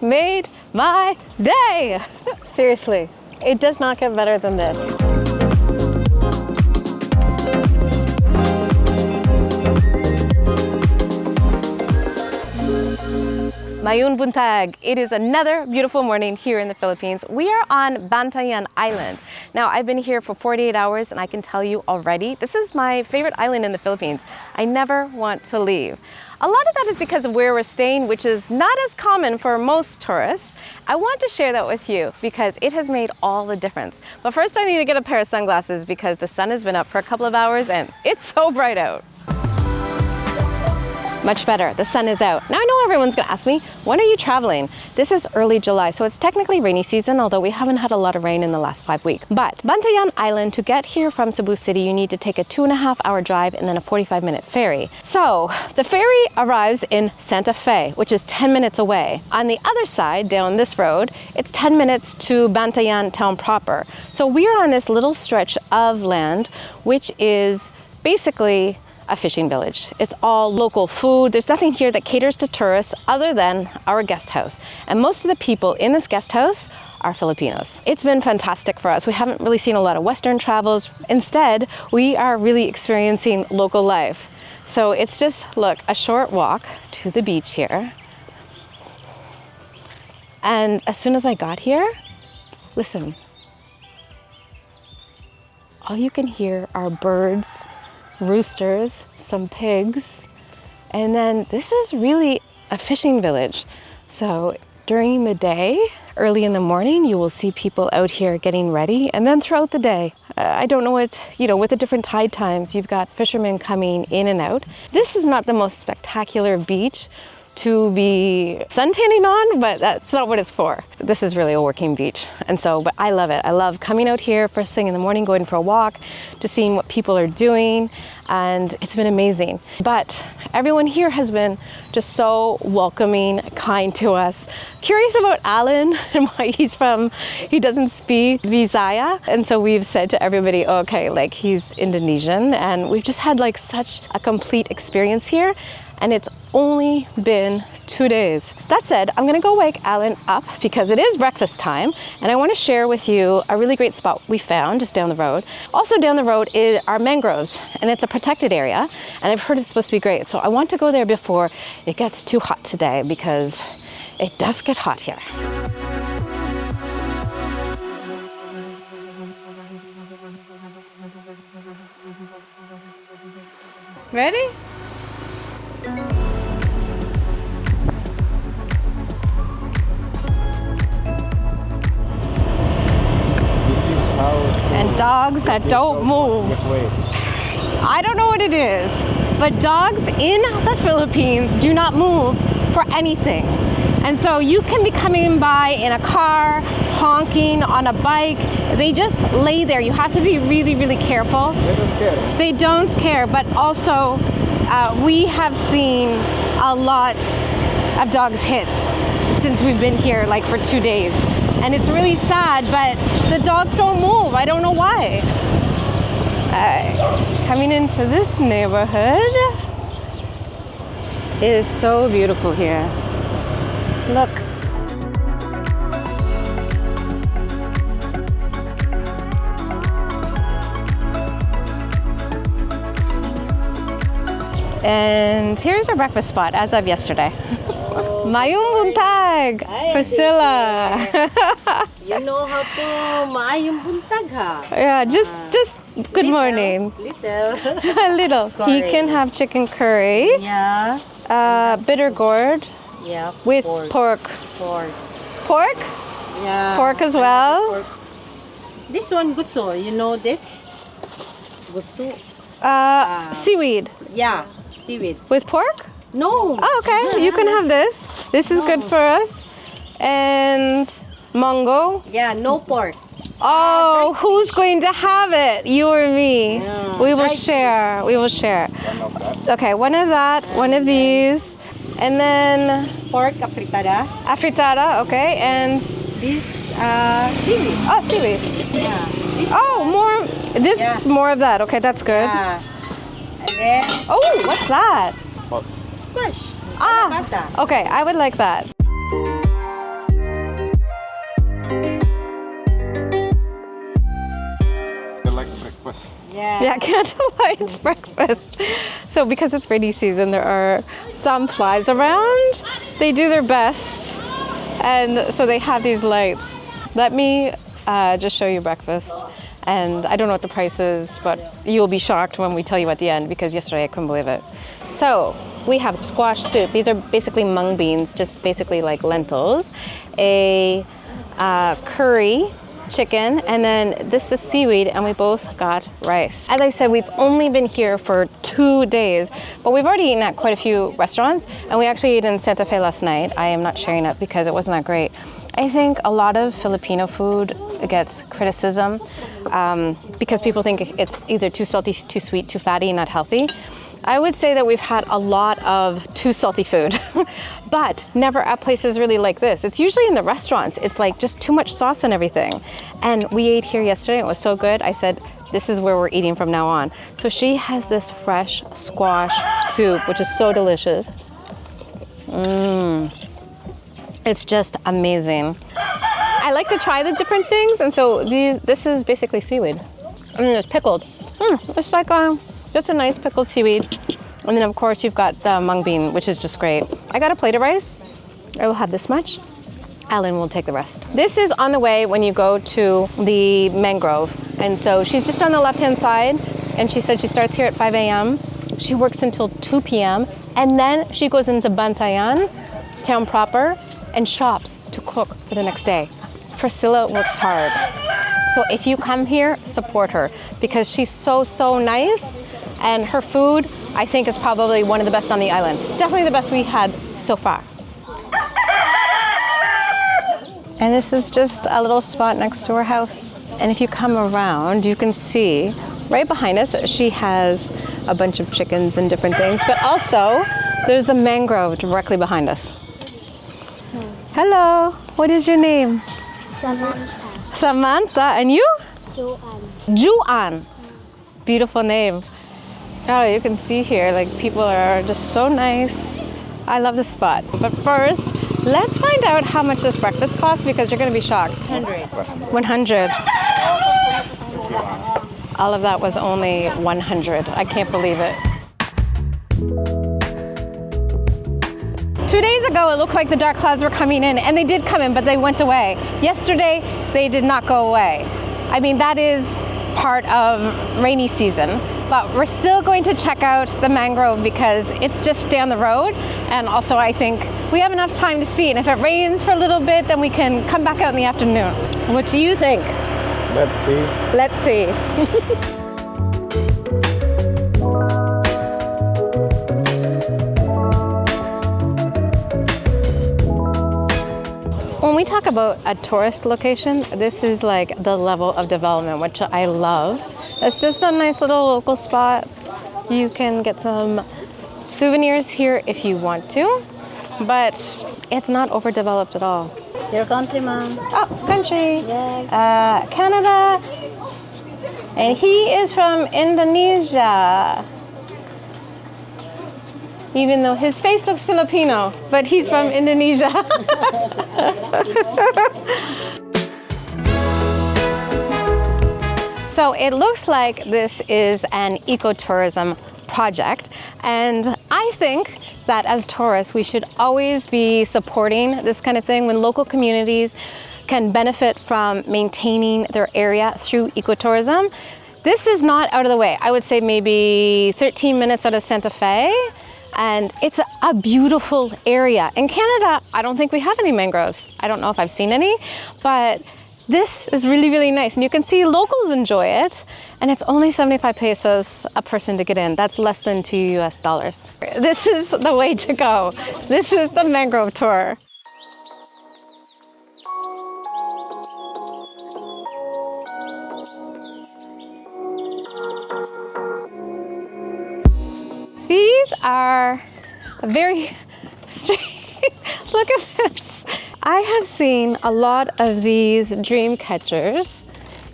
made my day. Seriously, it does not get better than this. Mayun buntag. It is another beautiful morning here in the Philippines. We are on Bantayan Island. Now, I've been here for 48 hours and I can tell you already, this is my favorite island in the Philippines. I never want to leave. A lot of that is because of where we're staying, which is not as common for most tourists. I want to share that with you because it has made all the difference. But first I need to get a pair of sunglasses because the sun has been up for a couple of hours and it's so bright out. Much better, the sun is out. Now I know everyone's gonna ask me, when are you traveling? This is early July, so it's technically rainy season, although we haven't had a lot of rain in the last 5 weeks. But Bantayan Island, to get here from Cebu City, you need to take a 2.5-hour drive and then a 45-minute ferry. So the ferry arrives in Santa Fe, which is 10 minutes away. On the other side, down this road, it's 10 minutes to Bantayan town proper. So we are on this little stretch of land, which is basically a fishing village. It's all local food. There's nothing here that caters to tourists other than our guest house. And most of the people in this guest house are Filipinos. It's been fantastic for us. We haven't really seen a lot of Western travels. Instead, we are really experiencing local life. So it's just, look, a short walk to the beach here. And as soon as I got here, listen, all you can hear are birds, roosters, some pigs, and then this is really a fishing village. So during the day, early in the morning, you will see people out here getting ready, and then throughout the day, I don't know what, with the different tide times, you've got fishermen coming in and out. This is not the most spectacular beach to be suntanning on, but that's not what it's for. This is really a working beach. And so, but I love it. I love coming out here first thing in the morning, going for a walk, just seeing what people are doing. And it's been amazing. But everyone here has been just so welcoming, kind to us. Curious about Alan and why he doesn't speak Visaya. And so we've said to everybody, okay, like he's Indonesian. And we've just had like such a complete experience here. And it's only been 2 days. That said, I'm gonna go wake Alan up because it is breakfast time, and I wanna share with you a really great spot we found just down the road. Also down the road are mangroves, and it's a protected area, and I've heard it's supposed to be great. So I want to go there before it gets too hot today because it does get hot here. Ready? And dogs that don't move. I don't know what it is, but dogs in the Philippines do not move for anything. And so you can be coming by in a car, honking on a bike. They just lay there. You have to be really, really careful. They don't care. They don't care, but also we have seen a lot of dogs hit since we've been here like for 2 days. And it's really sad, but the dogs don't move. I don't know why. Coming into this neighborhood, it is so beautiful here. Look. And here's our breakfast spot as of yesterday. Mayong buntag, Priscilla. You know how to maayong buntag, ha? Yeah, just good morning. Little. A little. He can have chicken curry. Yeah. Bitter gourd. Yeah. With pork. Pork? Yeah. Pork as well. Pork. This one gusto. You know this? Gusto. Seaweed. Yeah. Seaweed. With pork? No. Oh, okay. You can have this. This is good for us. And mango. Yeah, no pork. Oh, who's going to have it? You or me? Yeah. We will share. We will share. Okay, one of that, one of these. And then Pork afritada. afritada, okay. And This seaweed. oh, seaweed. Yeah. This Oh, more. This Yeah. more of that. Okay, that's good. Yeah. And then Oh, what's that? squash. Ah, Kalabasa. okay. I would like that. Yeah, candlelight breakfast. So because it's rainy season, there are some flies around. They do their best, and so they have these lights. Let me just show you breakfast. And I don't know what the price is, but you'll be shocked when we tell you at the end, because yesterday I couldn't believe it. So we have squash soup. These are basically mung beans, just basically like lentils. A curry chicken, and then this is seaweed, and we both got rice. As I said, we've only been here for 2 days, but we've already eaten at quite a few restaurants, and we actually ate in Santa Fe last night. I am not sharing it because it wasn't that great. I think a lot of Filipino food gets criticism because people think it's either too salty, too sweet, too fatty, not healthy. I would say that we've had a lot of too salty food, but never at places really like this. It's usually in the restaurants. It's like just too much sauce and everything. And we ate here yesterday. It was so good. I said, this is where we're eating from now on. So she has this fresh squash soup, which is so delicious. It's just amazing. I like to try the different things, and so this is basically seaweed. And then it's pickled. It's like just a nice pickled seaweed. And then of course you've got the mung bean, which is just great. I got a plate of rice. I will have this much. Ellen will take the rest. This is on the way when you go to the Mangrove. And so she's just on the left-hand side, and she said she starts here at 5 a.m. She works until 2 p.m. and then she goes into Bantayan, town proper, and shops to cook for the next day. Priscilla works hard. So if you come here, support her, because she's so nice, and her food, I think, is probably one of the best on the island. Definitely the best we had so far. And this is just a little spot next to her house. And if you come around, you can see right behind us, she has a bunch of chickens and different things, but also there's the mangrove directly behind us. Hello, what is your name? Samantha. Samantha, and you? Joanne. Juan. Beautiful name. Oh, you can see here, like, people are just so nice. I love this spot. But first, let's find out how much this breakfast costs, because you're gonna be shocked. 100. All of that was only 100. I can't believe it. 2 days ago, it looked like the dark clouds were coming in, and they did come in, but they went away. Yesterday, they did not go away. I mean, that is part of rainy season, but we're still going to check out the mangrove because it's just down the road, and also I think we have enough time to see, and if it rains for a little bit, then we can come back out in the afternoon. What do you think? Let's see. Let's see. When we talk about a tourist location, this is like the level of development, which I love. It's just a nice little local spot. You can get some souvenirs here if you want to, but it's not overdeveloped at all. Your country, ma'am. Oh, country. Yes. Canada. And he is from Indonesia. Even though his face looks Filipino, but he's from Indonesia. So it looks like this is an ecotourism project, and I think that as tourists we should always be supporting this kind of thing when local communities can benefit from maintaining their area through ecotourism. This is not out of the way. I would say maybe 13 minutes out of Santa Fe. And it's a beautiful area. In Canada, I don't think we have any mangroves. I don't know if I've seen any, but this is really nice. And you can see locals enjoy it. And it's only 75 pesos a person to get in. That's less than $2 US. This is the way to go. This is the mangrove tour. These are very strange. Look at this. I have seen a lot of these dream catchers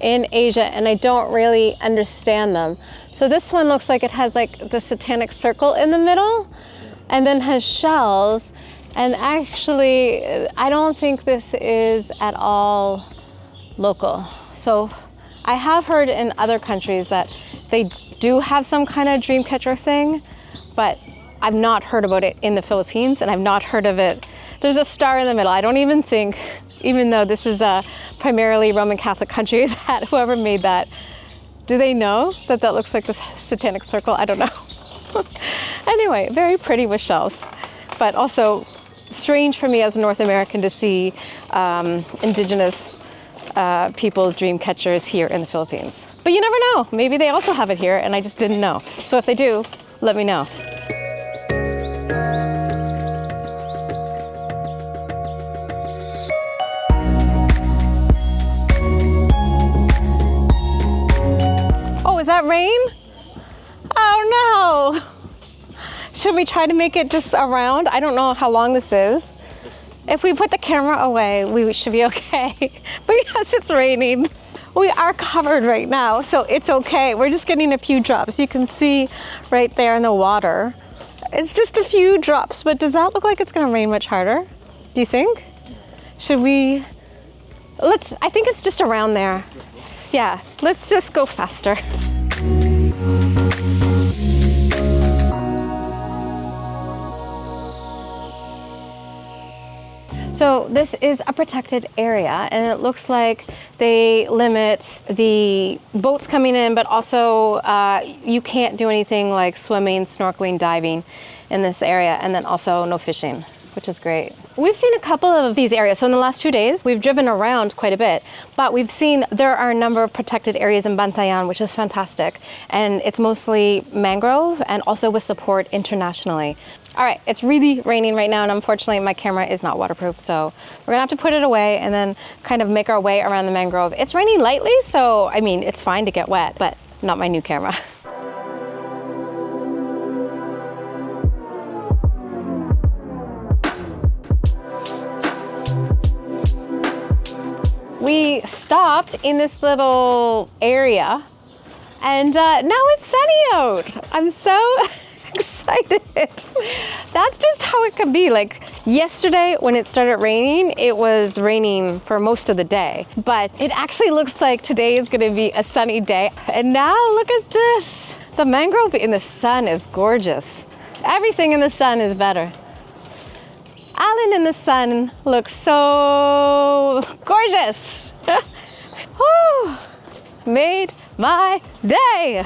in Asia, and I don't really understand them. So this one looks like it has like the satanic circle in the middle and then has shells. And actually, I don't think this is at all local. So I have heard in other countries that they do have some kind of dream catcher thing, but I've not heard about it in the Philippines, and I've not heard of it. There's a star in the middle. I don't even think, even though this is a primarily Roman Catholic country, that whoever made that, do they know that that looks like the satanic circle? I don't know. Anyway, very pretty with shells, but also strange for me as a North American to see indigenous people's dream catchers here in the Philippines. But you never know. Maybe they also have it here and I just didn't know. So if they do, let me know. Oh, is that rain? Oh no! Should we try to make it just around? I don't know how long this is. If we put the camera away, we should be okay. But yes, it's raining. We are covered right now, so it's okay. We're just getting a few drops. You can see right there in the water. It's just a few drops, but does that look like it's gonna rain much harder? Do you think? Should we? I think it's just around there. Yeah, let's just go faster. So this is a protected area, and it looks like they limit the boats coming in, but also you can't do anything like swimming, snorkeling, diving in this area, and then also no fishing, which is great. We've seen a couple of these areas. So in the last 2 days, we've driven around quite a bit, but we've seen there are a number of protected areas in Bantayan, which is fantastic. And it's mostly mangrove and also with support internationally. All right, it's really raining right now, and unfortunately my camera is not waterproof, so we're gonna have to put it away and then kind of make our way around the mangrove. It's raining lightly, so I mean, it's fine to get wet, but not my new camera. We stopped in this little area, and now it's sunny out. I'm so excited. That's just how it could be. Like yesterday when it started raining, it was raining for most of the day, but it actually looks like today is gonna be a sunny day. And now look at this. The mangrove in the sun is gorgeous. Everything in the sun is better. Island in the sun looks so gorgeous. Whew, made my day.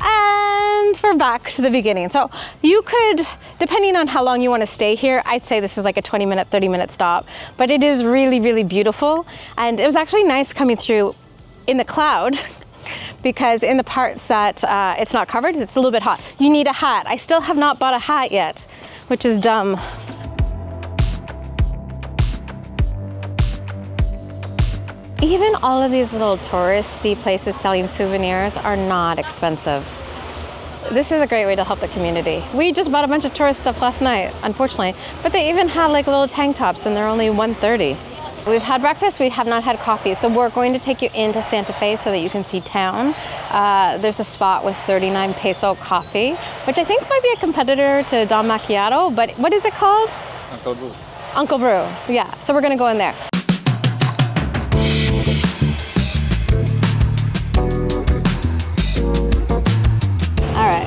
And we're back to the beginning. So you could, depending on how long you want to stay here, I'd say this is like a 20-minute, 30-minute stop, but it is really, really beautiful. And it was actually nice coming through in the cloud, because in the parts that it's not covered, it's a little bit hot. You need a hat. I still have not bought a hat yet, which is dumb. Even all of these little touristy places selling souvenirs are not expensive. This is a great way to help the community. We just bought a bunch of tourist stuff last night, unfortunately, but they even had like little tank tops and they're only $1.30. We've had breakfast, we have not had coffee, so we're going to take you into Santa Fe so that you can see town. There's a spot with 39 peso coffee, which I think might be a competitor to Don Macchiato, but what is it called? Uncle Brew. Uncle Brew, yeah, so we're gonna go in there. All right,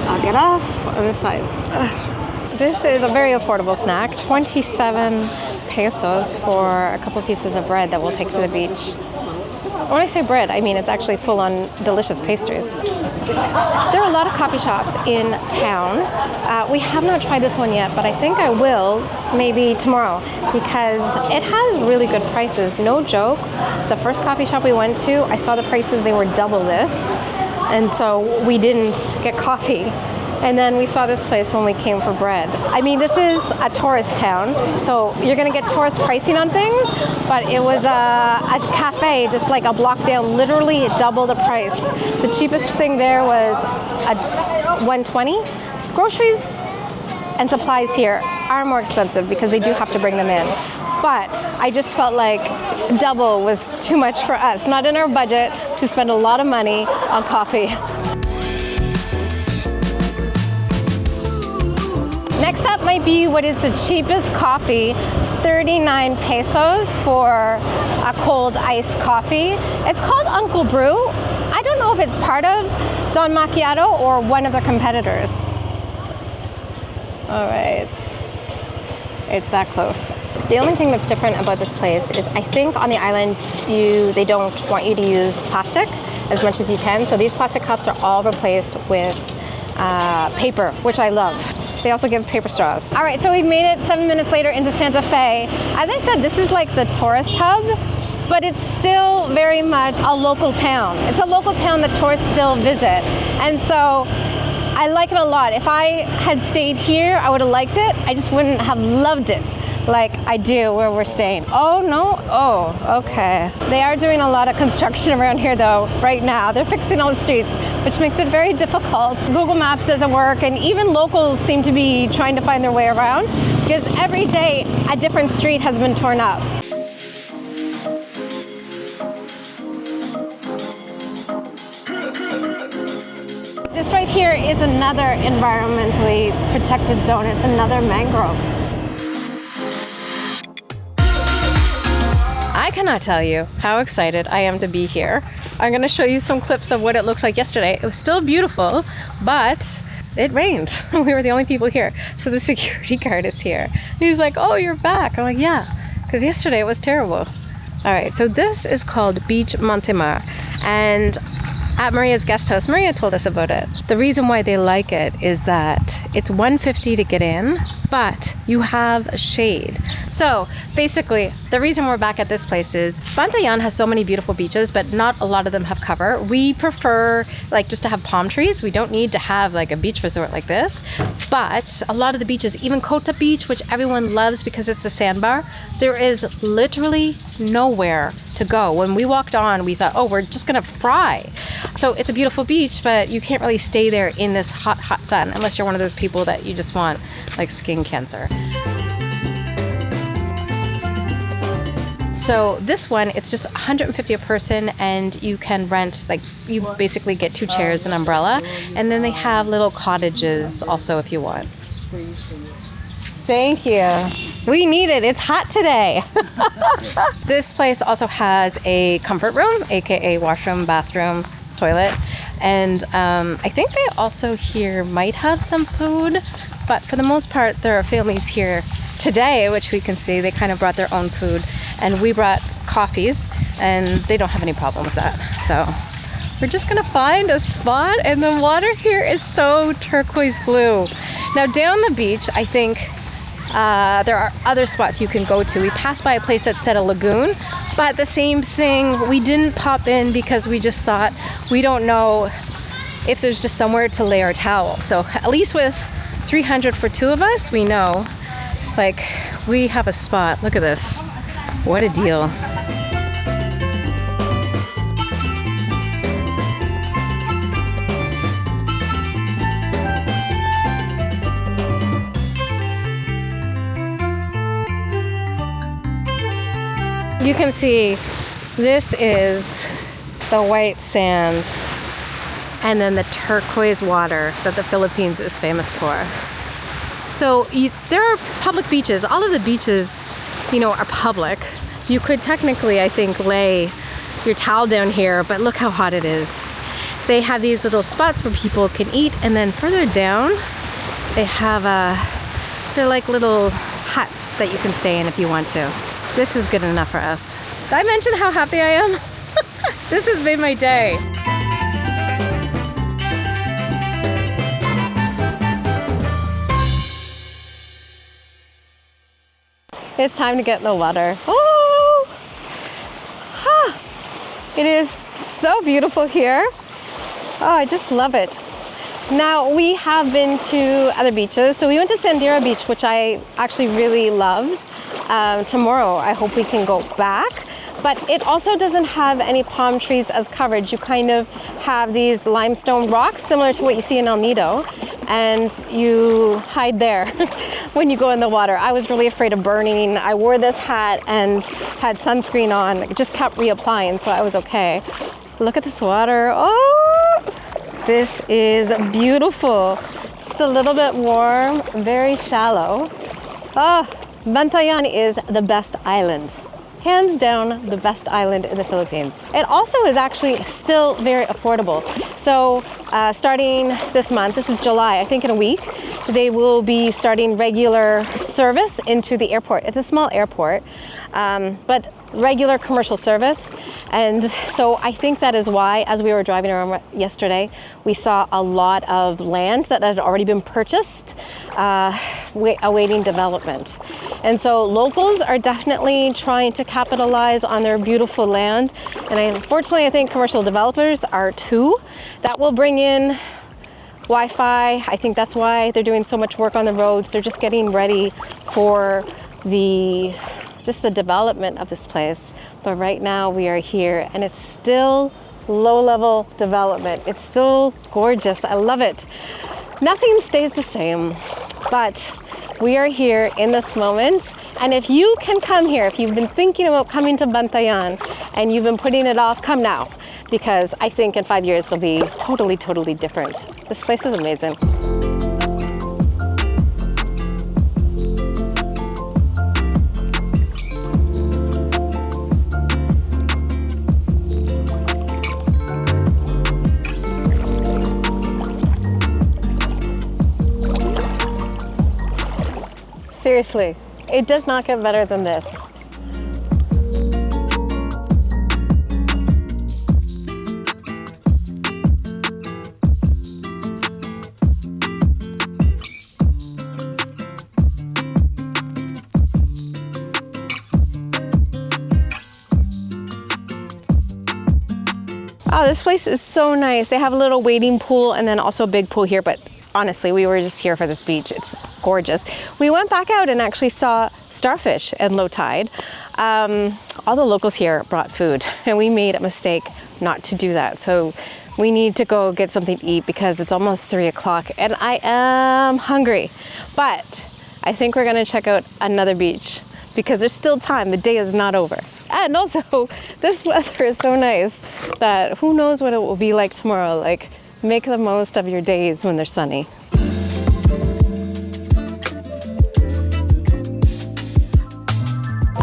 I'll get off on this side. This is a very affordable snack, 27 pesos for a couple pieces of bread that we'll take to the beach. When I say bread, I mean it's actually full-on delicious pastries. There are a lot of coffee shops in town. We have not tried this one yet, but I think I will maybe tomorrow because it has really good prices. No joke. The first coffee shop we went to, I saw the prices, they were double this. And so we didn't get coffee. And then we saw this place when we came for bread. I mean, this is a tourist town, so you're gonna get tourist pricing on things, but it was a cafe just like a block down, literally double the price. The cheapest thing there was $1.20. Groceries and supplies here are more expensive because they do have to bring them in. But I just felt like double was too much for us. Not in our budget to spend a lot of money on coffee. Next Next up might be what is the cheapest coffee, 39 pesos for a cold iced coffee. It's called Uncle Brew. I don't know if it's part of Don Macchiato or one of their competitors. All right, it's that close. The only thing that's different about this place is I think on the island they don't want you to use plastic as much as you can. So these plastic cups are all replaced with paper, which I love. They also give paper straws. All right, so we've made it 7 minutes later into Santa Fe. As I said, this is like the tourist hub, but it's still very much a local town. It's a local town that tourists still visit. And so I like it a lot. If I had stayed here, I would have liked it. I just wouldn't have loved it like I do where we're staying. Oh no, oh, okay. They are doing a lot of construction around here though, right now. They're fixing all the streets, which makes it very difficult. Google Maps doesn't work, and even locals seem to be trying to find their way around because every day a different street has been torn up. This right here is another environmentally protected zone. It's another mangrove. I cannot tell you how excited I am to be here. I'm going to show you some clips of what it looked like yesterday. It was still beautiful, but it rained. We were the only people here. So the security guard is here. He's like, oh, you're back. I'm like, yeah, because yesterday it was terrible. All right, so this is called Beach Montemar. And at Maria's guest house, Maria told us about it. The reason why they like it is that it's $150 to get in, but you have shade. So basically, the reason we're back at this place is Bantayan has so many beautiful beaches, but not a lot of them have cover. We prefer like just to have palm trees. We don't need to have like a beach resort like this. But a lot of the beaches, even Kota Beach, which everyone loves because it's a sandbar, there is literally nowhere to go. When we walked on, we thought, oh, we're just gonna fry. So it's a beautiful beach, but you can't really stay there in this hot, hot sun unless you're one of those people that you just want like skin cancer. So this one, it's just $150 a person, and you can rent, like you basically get 2 chairs, an umbrella, and then they have little cottages also if you want. Thank you. We need it. It's hot today. This place also has a comfort room, aka washroom, bathroom, toilet, and I think they also here might have some food, but for the most part there are families here today, which we can see they kind of brought their own food, and we brought coffees, and they don't have any problem with that. So we're just gonna find a spot, and the water here is so turquoise blue. Now down the beach, I think there are other spots you can go to. We passed by a place that said a lagoon, but the same thing, we didn't pop in because we just thought we don't know if there's just somewhere to lay our towel. So at least with $300 for 2 of us, we know like we have a spot. Look at this. What a deal. You can see this is the white sand and then the turquoise water that the Philippines is famous for. So there are public beaches. All of the beaches, you know, are public. You could technically, I think, lay your towel down here, but look how hot it is. They have these little spots where people can eat, and then further down, they have they're like little huts that you can stay in if you want to. This is good enough for us. Did I mention how happy I am? This has made my day. It's time to get in the water. Oh! Huh. It is so beautiful here. Oh, I just love it. Now, we have been to other beaches. So we went to Sandira Beach, which I actually really loved. Tomorrow, I hope we can go back. But it also doesn't have any palm trees as coverage. You kind of have these limestone rocks, similar to what you see in El Nido, and you hide there when you go in the water. I was really afraid of burning. I wore this hat and had sunscreen on. It just kept reapplying, so I was okay. Look at this water. Oh, this is beautiful. Just a little bit warm, very shallow. Oh, Bantayan is the best island. Hands down, the best island in the Philippines. It also is actually still very affordable. So starting this month, this is July, I think in a week, they will be starting regular service into the airport. It's a small airport, but regular commercial service. And so I think that is why, as we were driving around yesterday, we saw a lot of land that had already been purchased, awaiting development. And so locals are definitely trying to capitalize on their beautiful land. And unfortunately, I think commercial developers are too. That will bring in Wi-Fi. I think that's why they're doing so much work on the roads. They're just getting ready for the development of this place. But right now we are here and it's still low-level development. It's still gorgeous. I love it. Nothing stays the same, but we are here in this moment. And if you can come here, if you've been thinking about coming to Bantayan and you've been putting it off, come now, because I think in 5 years it'll be totally, totally different. This place is amazing. Seriously, it does not get better than this. Oh, this place is so nice. They have a little wading pool and then also a big pool here, but honestly, we were just here for this beach. It's gorgeous. We went back out and actually saw starfish at low tide. All the locals here brought food and we made a mistake not to do that. So we need to go get something to eat because it's almost 3 o'clock and I am hungry. But I think we're gonna check out another beach because there's still time. The day is not over. And also, this weather is so nice that who knows what it will be like tomorrow. Like, make the most of your days when they're sunny.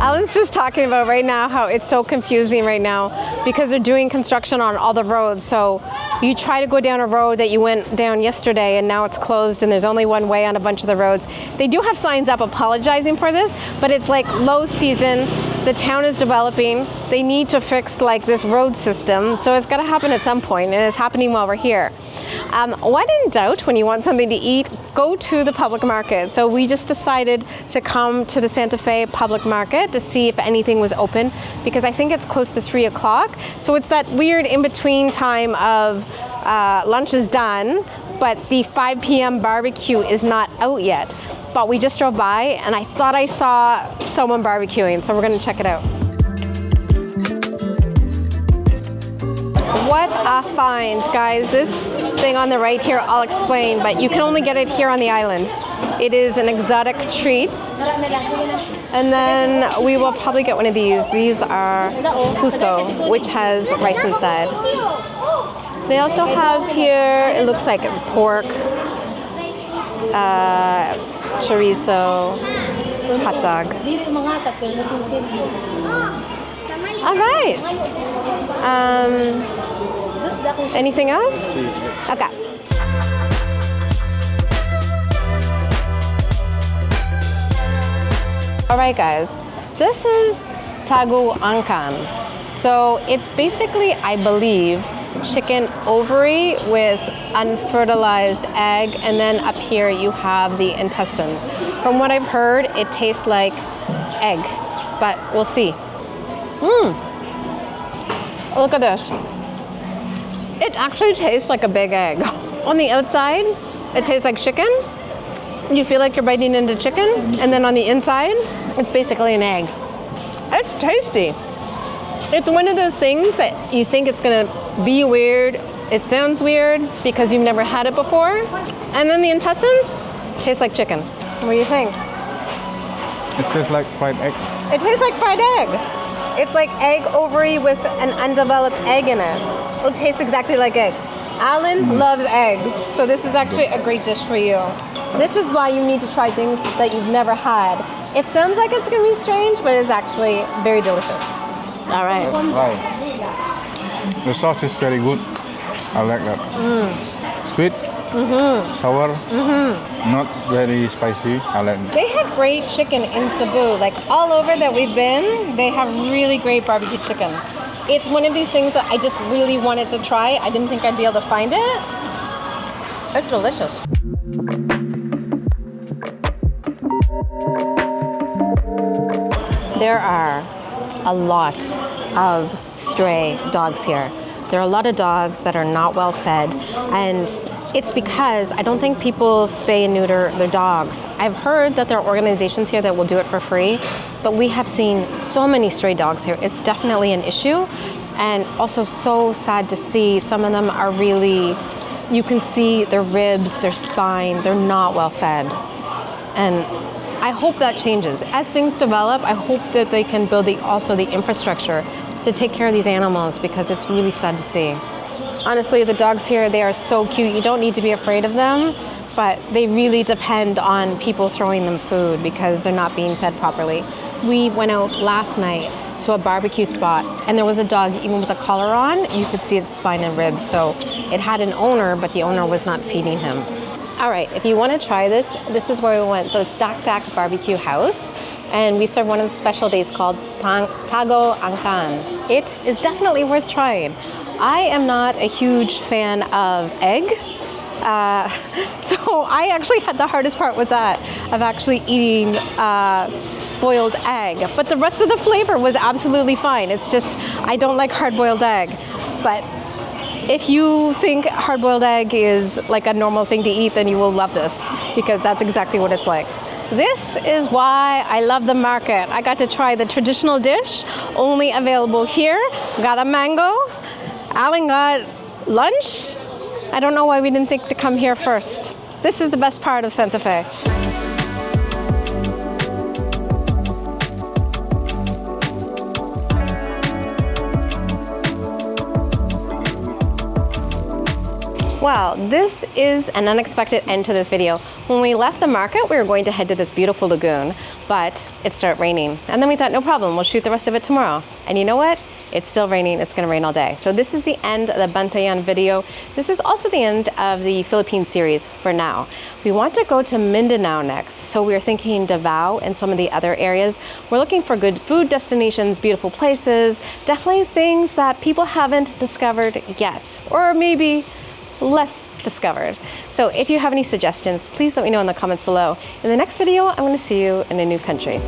Alan's just talking about right now how it's so confusing right now because they're doing construction on all the roads. So you try to go down a road that you went down yesterday and now it's closed and there's only one way on a bunch of the roads. They do have signs up apologizing for this, but it's like low season. The town is developing. They need to fix like this road system. So it's gotta happen at some point and it's happening while we're here. When in doubt, when you want something to eat, go to the public market. So we just decided to come to the Santa Fe public market to see if anything was open because I think it's close to 3 o'clock. So it's that weird in-between time of lunch is done, but the 5 p.m. barbecue is not out yet. But we just drove by and I thought I saw someone barbecuing, so we're gonna check it out. What a find, guys. This thing on the right here, I'll explain, but you can only get it here on the island. It is an exotic treat. And then we will probably get one of these. These are puso, which has rice inside. They also have here, it looks like pork, chorizo, hot dog. All right. Anything else? Okay. All right, guys. This is Taguangkan. So it's basically, I believe, chicken ovary with unfertilized egg, and then up here you have the intestines. From what I've heard, it tastes like egg, but we'll see. Look at this. It actually tastes like a big egg. On the outside, it tastes like chicken. You feel like you're biting into chicken, and then on the inside, it's basically an egg. It's tasty. It's one of those things that you think it's gonna be weird. It sounds weird because you've never had it before. And then the intestines taste like chicken. What do you think? It tastes like fried egg. It tastes like fried egg. It's like egg ovary with an undeveloped egg in it. It tastes exactly like egg. Alan loves eggs, so this is actually a great dish for you. This is why you need to try things that you've never had. It sounds like it's gonna be strange, but it's actually very delicious. All right. Right. The sauce is very good. I like that. Sweet, sour, not very spicy. I like it. They have great chicken in Cebu. Like all over that we've been, they have really great barbecue chicken. It's one of these things that I just really wanted to try. I didn't think I'd be able to find it. It's delicious. There are a lot of stray dogs here. There are a lot of dogs that are not well fed, and it's because I don't think people spay and neuter their dogs. I've heard that there are organizations here that will do it for free, but we have seen so many stray dogs here. It's definitely an issue, and also so sad to see. Some of them are really, you can see their ribs, their spine, they're not well fed. And I hope that changes. As things develop, I hope that they can build also the infrastructure to take care of these animals, because it's really sad to see. Honestly, the dogs here, they are so cute. You don't need to be afraid of them, but they really depend on people throwing them food because they're not being fed properly. We went out last night to a barbecue spot, and there was a dog, even with a collar on, you could see its spine and ribs. So it had an owner, but the owner was not feeding him. All right, if you want to try this, this is where we went. So it's Dak Dak Barbecue House, and we serve one of the special days called Taguangkan. It is definitely worth trying. I am not a huge fan of egg, so I actually had the hardest part with that, of actually eating boiled egg. But the rest of the flavor was absolutely fine. It's just, I don't like hard-boiled egg. But if you think hard-boiled egg is like a normal thing to eat, then you will love this, because that's exactly what it's like. This is why I love the market. I got to try the traditional dish, only available here. Got a mango. Alan got lunch. I don't know why we didn't think to come here first. This is the best part of Santa Fe. Wow, this is an unexpected end to this video. When we left the market, we were going to head to this beautiful lagoon, but it started raining. And then we thought, no problem, we'll shoot the rest of it tomorrow. And you know what? It's still raining, it's gonna rain all day. So this is the end of the Bantayan video. This is also the end of the Philippine series for now. We want to go to Mindanao next, so we're thinking Davao and some of the other areas. We're looking for good food destinations, beautiful places, definitely things that people haven't discovered yet, or maybe less discovered. So if you have any suggestions, please let me know in the comments below. In the next video, I'm going to see you in a new country.